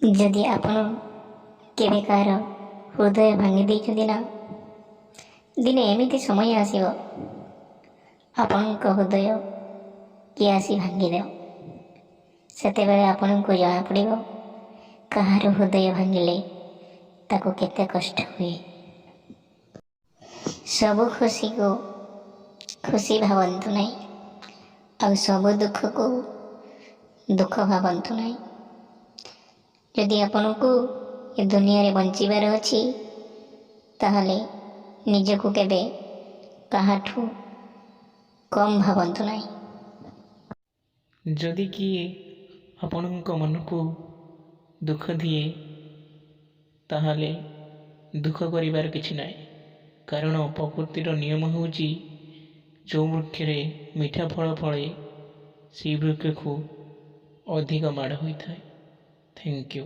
जदि आपण केवे कार हृदय भांगी देइछन्ति ना, दिने एमिति समय आसिब आपणक हृदय किए आसी भांगीदेव। सेतेबेले आपणको जना पड़िब काहार हृदय भांगिले ताको केते कष्ट हुए। सबु खुशी को खुशी भावन्तु नहीं, और सबु दुख को दुख भावन्तु नहीं। जदि आपनको ए दुनिया रे बंचिबार अछि ताहले निजको केबे काहाठू कम भावन्तु नहीं। जदि किए आपणक मन को दुख दिए ताहले दुख करिबार किछि नाई, कारण प्रकृतिर नियम होउची जो वृक्षरे मीठा फल फले से वृक्ष को अधिक माड़ होता है। Thank you.